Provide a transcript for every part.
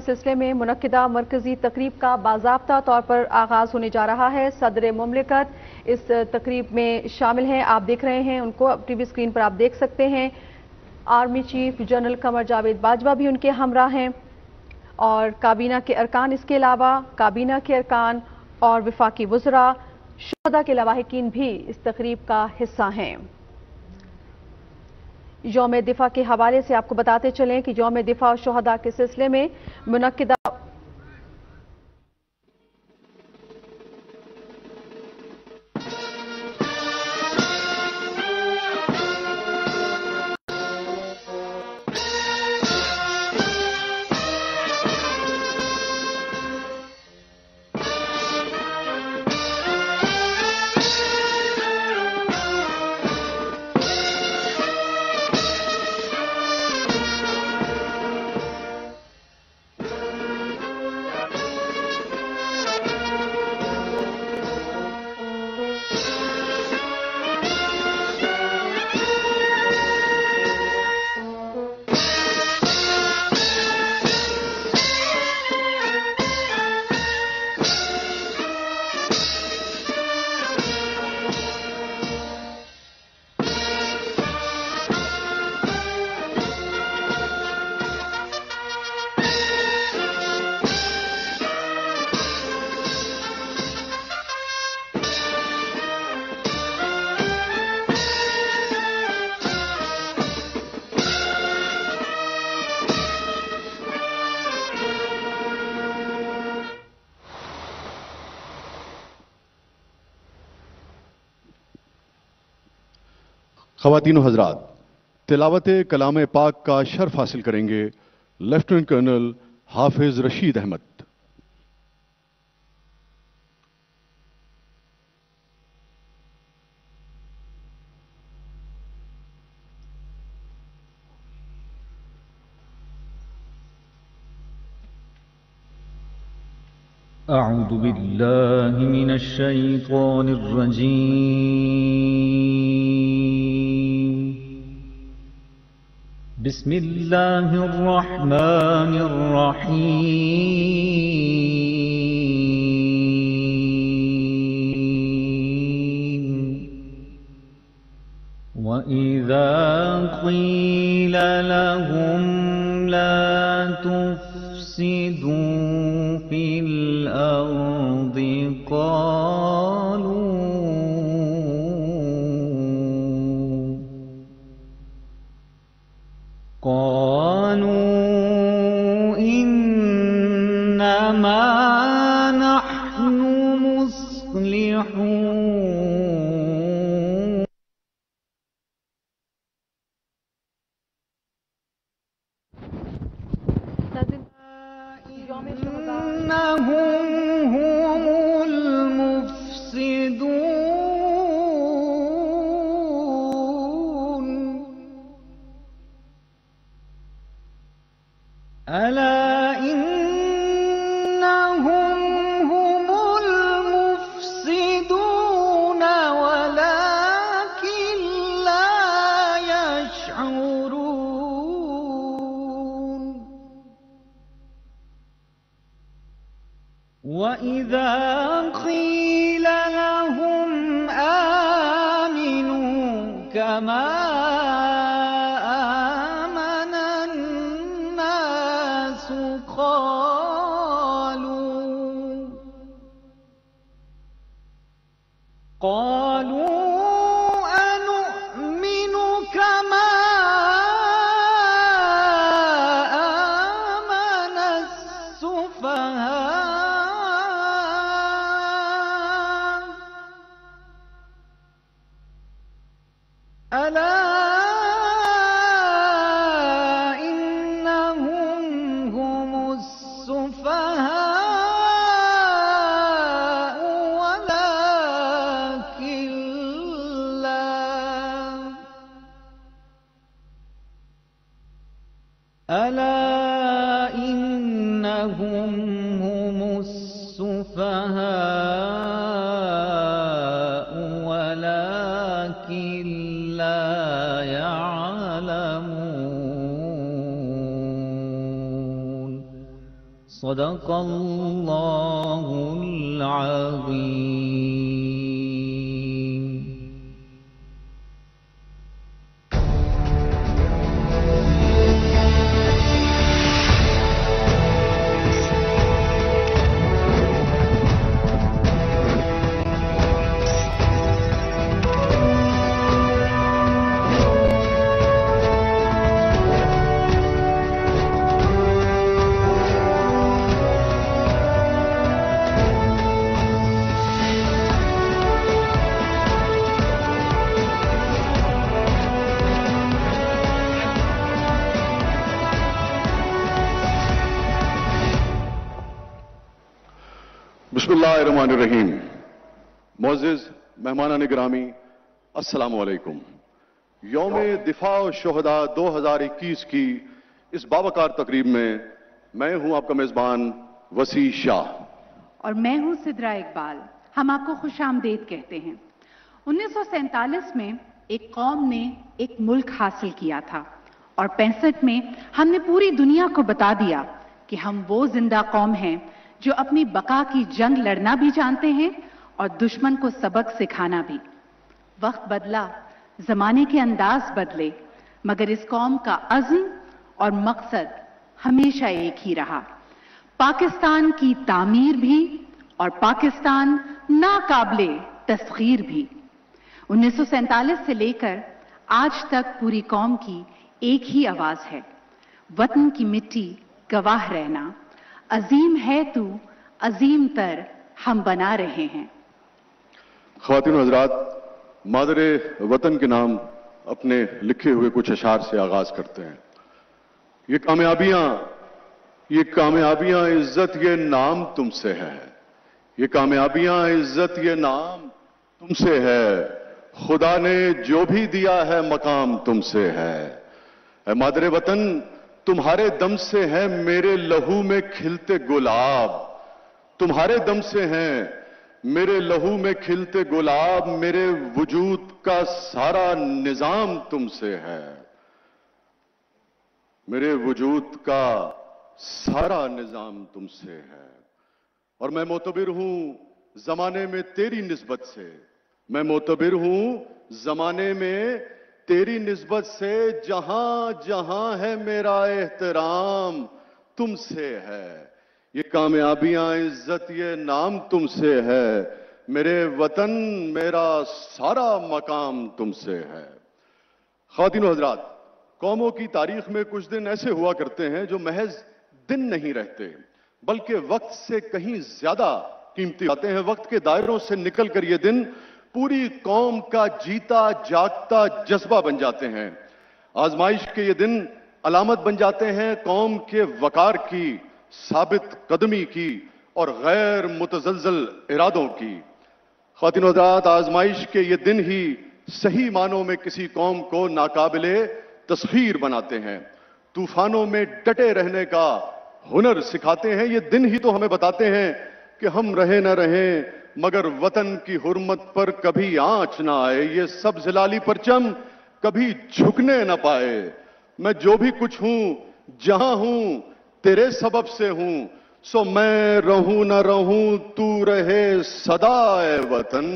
سلسلے میں منعقدہ مرکزی تقریب کا باضابطہ طور پر آغاز ہونے جا رہا ہے۔ صدر مملکت اس تقریب میں شامل ہیں، آپ دیکھ رہے ہیں ان کو ٹی وی اسکرین پر آپ دیکھ سکتے ہیں۔ Army chief general Qamar Javed Bajwa بھی ان کے ہمراہ ہیں اور کابینہ کے ارکان، اس کے علاوہ کابینہ کے ارکان اور وفاقی وزراء، شہداء کے لواحقین بھی اس تقریب کا حصہ ہیں۔ یوم دفاع کے حوالے سے آپ کو بتاتے چلیں کہ یوم دفاع و شہداء کے سلسلے میں منعقدہ خواتین و حضرات، تلاوت کلام پاک کا شرف حاصل کریں گے لیفٹیننٹ کرنل حافظ رشید احمد۔ اعوذ باللہ من الشیطان الرجیم، بسم اللہ الرحمن الرحیم۔ وَإِذَا قِيلَ لَهُمْ لَا تُفْسِدُوا فِي الْأَرْضِ قالوا إنما نحن مصلحون إنهم هم المفسدون ألا إنهم هم المفسدون ولكن لا يشعرون وإذا قيل لهم آمنوا كما آمن الناس قالوا أنؤمن كما آمن السفهاء ألا إنهم هم السفهاء ولكن لا ألا إنهم هم السفهاء ولكن لا يعلمون صدق اللہ العظیم. بسم اللہ الرحمن الرحیم. معزز مہمانان گرامی، السلام علیکم. یوم دفاع شہداء 2021 کی اس باوقار تقریب میں ہوں آپ کا میزبان وسیع شاہ. اور میں ہوں سدرا اقبال. ہم آپ کو خوش آمدید کہتے ہیں. 1947 میں ایک قوم نے ایک ملک حاصل کیا تھا اور 65 میں ہم نے پوری دنیا کو بتا دیا کہ ہم وہ زندہ قوم ہیں جو اپنی بقا کی جنگ لڑنا بھی جانتے ہیں اور دشمن کو سبق سکھانا بھی. وقت بدلا، زمانے کے انداز بدلے، مگر اس قوم کا عزم اور مقصد ہمیشہ ایک ہی رہا: پاکستان کی تعمیر بھی اور پاکستان ناقابل تسخیر بھی. 1947 سے لے کر آج تک پوری قوم کی ایک ہی آواز ہے: وطن کی مٹی گواہ رہنا، عظیم ہے تو عظیم تر ہم بنا رہے ہیں. خواتین و حضرات، مادر وطن کے نام اپنے لکھے ہوئے کچھ اشعار سے آغاز کرتے ہیں. یہ کامیابیاں عزت یہ نام تم سے ہے. یہ کامیابیاں عزت یہ نام تم سے ہے. خدا نے جو بھی دیا ہے مقام تم سے ہے. اے مادر وطن، تمہارے دم سے ہیں میرے لہو میں کھلتے گلاب. تمہارے دم سے ہیں میرے لہو میں کھلتے گلاب. میرے وجود کا سارا نظام تم سے ہے. میرے وجود کا سارا نظام تم سے ہے. اور میں معتبر ہوں زمانے میں تیری نسبت سے. میں معتبر ہوں زمانے میں تیری نسبت سے. جہاں جہاں ہے میرا احترام تم سے ہے. یہ کامیابیاں عزت یہ نام تم سے ہے. میرے وطن میرا سارا مقام تم سے ہے. خواتین و حضرات، قوموں کی تاریخ میں کچھ دن ایسے ہوا کرتے ہیں جو محض دن نہیں رہتے بلکہ وقت سے کہیں زیادہ قیمتی آتے ہیں. وقت کے دائروں سے نکل کر یہ دن پوری قوم کا جیتا جاگتا جذبہ بن جاتے ہیں. آزمائش کے یہ دن علامت بن جاتے ہیں قوم کے وقار کی، ثابت قدمی کی اور غیر متزلزل ارادوں کی. خواتین و حضرات، آزمائش کے یہ دن ہی صحیح معنوں میں کسی قوم کو ناقابل تسخیر بناتے ہیں. طوفانوں میں ڈٹے رہنے کا ہنر سکھاتے ہیں. یہ دن ہی تو ہمیں بتاتے ہیں کہ ہم رہیں نہ رہیں مگر وطن کی حرمت پر کبھی آنچ نہ آئے. یہ سبز لالی پرچم کبھی جھکنے نہ پائے. میں جو بھی کچھ ہوں جہاں ہوں تیرے سبب سے ہوں. سو میں رہوں نہ رہوں تو رہے صدا اے وطن.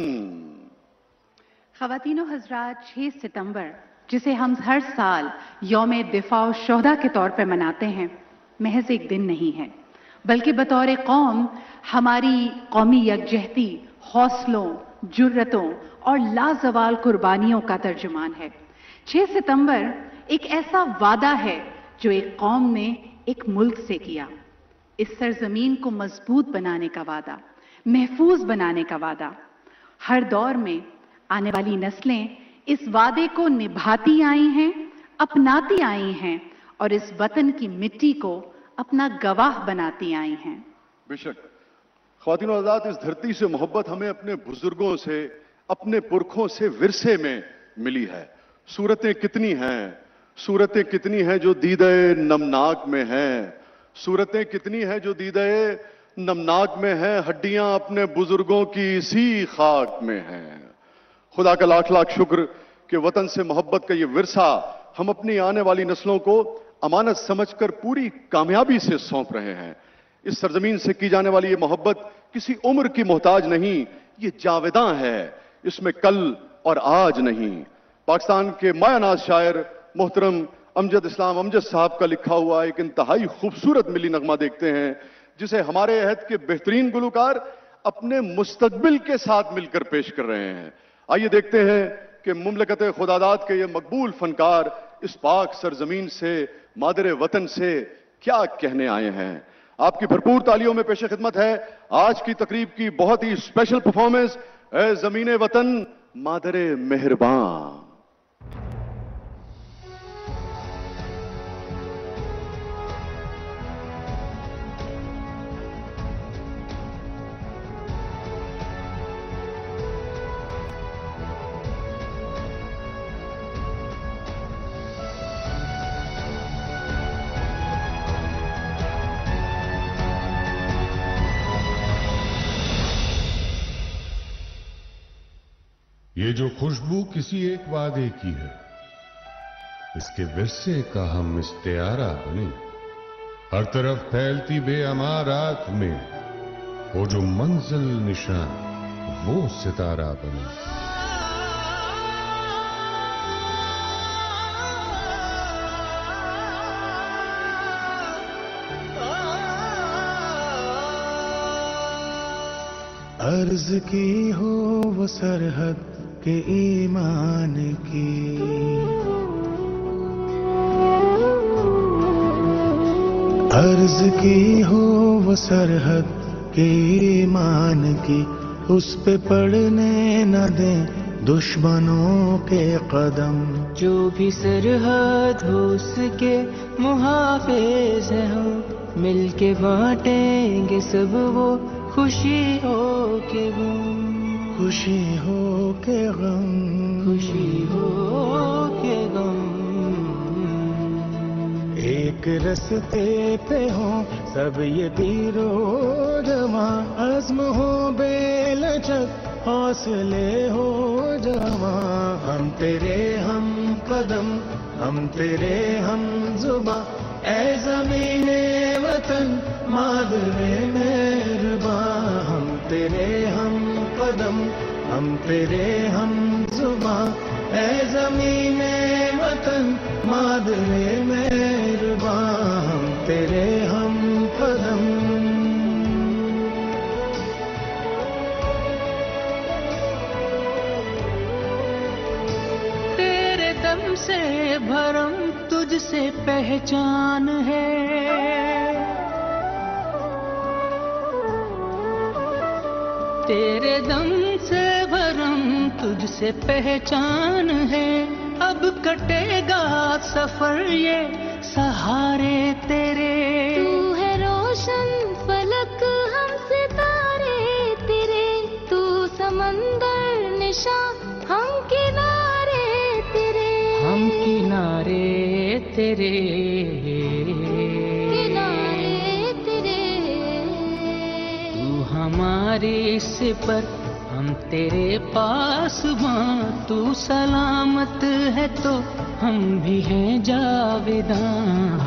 خواتین و حضرات، 6 ستمبر جسے ہم ہر سال یوم دفاع شہداء کے طور پر مناتے ہیں، محض ایک دن نہیں ہے بلکہ بطور قوم ہماری قومی یکجہتی، حوصلوں، جرتوں اور لازوال قربانیوں کا ترجمان ہے. 6 ستمبر ایک ایسا وعدہ ہے جو ایک قوم نے ایک ملک سے کیا. اس سرزمین کو مضبوط بنانے کا وعدہ، محفوظ بنانے کا وعدہ. ہر دور میں آنے والی نسلیں اس وعدے کو نبھاتی آئی ہیں، اپناتی آئی ہیں اور اس وطن کی مٹی کو اپنا گواہ بناتی آئی ہیں. بے شک خواتین و حضرات، اس دھرتی سے محبت ہمیں اپنے بزرگوں سے، اپنے پرکھوں سے ورثے میں ملی ہے. صورتیں کتنی ہیں جو دیدہ نمناک میں ہیں. صورتیں کتنی ہیں جو دیدہ نمناک میں ہیں. ہڈیاں اپنے بزرگوں کی اسی خاک میں ہیں. خدا کا لاکھ لاکھ شکر کہ وطن سے محبت کا یہ ورثہ ہم اپنی آنے والی نسلوں کو امانت سمجھ کر پوری کامیابی سے سونپ رہے ہیں. اس سرزمین سے کی جانے والی یہ محبت کسی عمر کی محتاج نہیں، یہ جاوداں ہے، اس میں کل اور آج نہیں۔ پاکستان کے مایہ ناز شاعر محترم امجد اسلام امجد صاحب کا لکھا ہوا ایک انتہائی خوبصورت ملی نغمہ دیکھتے ہیں، جسے ہمارے عہد کے بہترین گلوکار اپنے مستقبل کے ساتھ مل کر پیش کر رہے ہیں۔ آئیے دیکھتے ہیں کہ مملکت خداداد کے یہ مقبول فنکار اس پاک سرزمین سے، مادر وطن سے کیا کہنے آئے ہیں۔ آپ کی بھرپور تالیوں میں پیش خدمت ہے آج کی تقریب کی بہت ہی اسپیشل پرفارمنس، اے زمین وطن مادر مہربان۔ یہ جو خوشبو کسی ایک وعدے کی ہے، اس کے ورثے کا ہم استعارہ بنے، ہر طرف پھیلتی بے امارات میں وہ جو منزل نشان وہ ستارہ بنے۔ عرض کی ہو وہ سرحد کے ایمان کی، عرض کی ہو وہ سرحد کے ایمان کی، اس پہ پڑنے نہ دیں دشمنوں کے قدم، جو بھی سرحد ہو اس کے محافظ ہیں ہم، مل کے بانٹیں گے سب وہ خوشی ہو کے غم، خوشی ہو کے غم، خوشی ہو کے غم۔ ایک رستے پہ ہوں سب یہ تیر و جواں، عزم ہو بے لچک حوصلے ہو جواں، ہم تیرے ہم قدم ہم تیرے ہم زباں، اے زمین وطن مادر مہرباں، ہم تیرے ہم قدم ہم تیرے ہم زباں، اے زمین وطن مادر مہرباں، ہم تیرے ہم قدم۔ تیرے دم سے بھرم تجھ سے پہچان ہے، تیرے دم سے بھرم تجھ سے پہچان ہے، اب کٹے گا سفر یہ سہارے تیرے، تو ہے روشن فلک ہم ستارے تیرے، تو سمندر نشان ہم کنارے تیرے، ہم کنارے تیرے، کنارے تیرے، تو ہماری سپر ہم تیرے پاس باں، تو سلامت ہے تو ہم بھی ہیں جاویداں،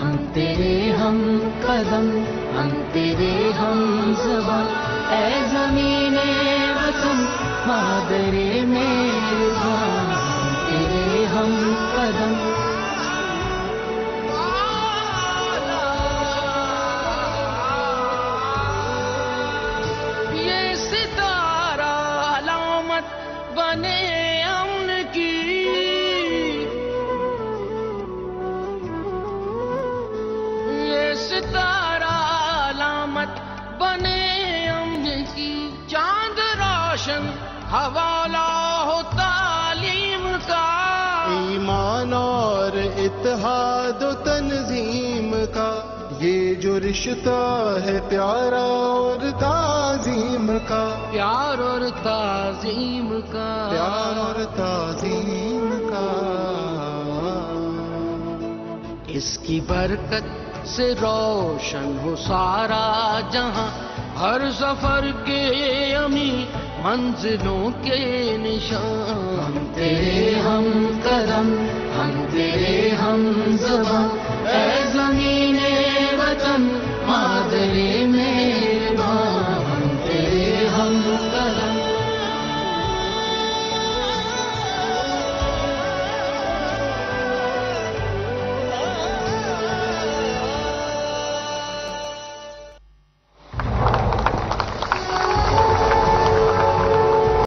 ہم تیرے ہم قدم ہم تیرے ہم زباں، اے زمین وطن مادر مہرباں، ہم تیرے ہم قدم۔ یہ ستارہ علامت بنے امن کی، یہ ستارہ علامت بنے امن کی، چاند روشن حوالہ ہو تعلیم کا، ایمان اور اتحاد و تنظیم کا، یہ جو رشتہ ہے پیارا اور تعظیم کا، پیار اور تعظیم کا، پیار اور تعظیم کا۔ اس کی برکت سے روشن ہو سارا جہاں، ہر سفر کے امی منزلوں کے نشان، ہم تیرے ہم قدم ہم تیرے ہم زباں، اے زمین وطن مادر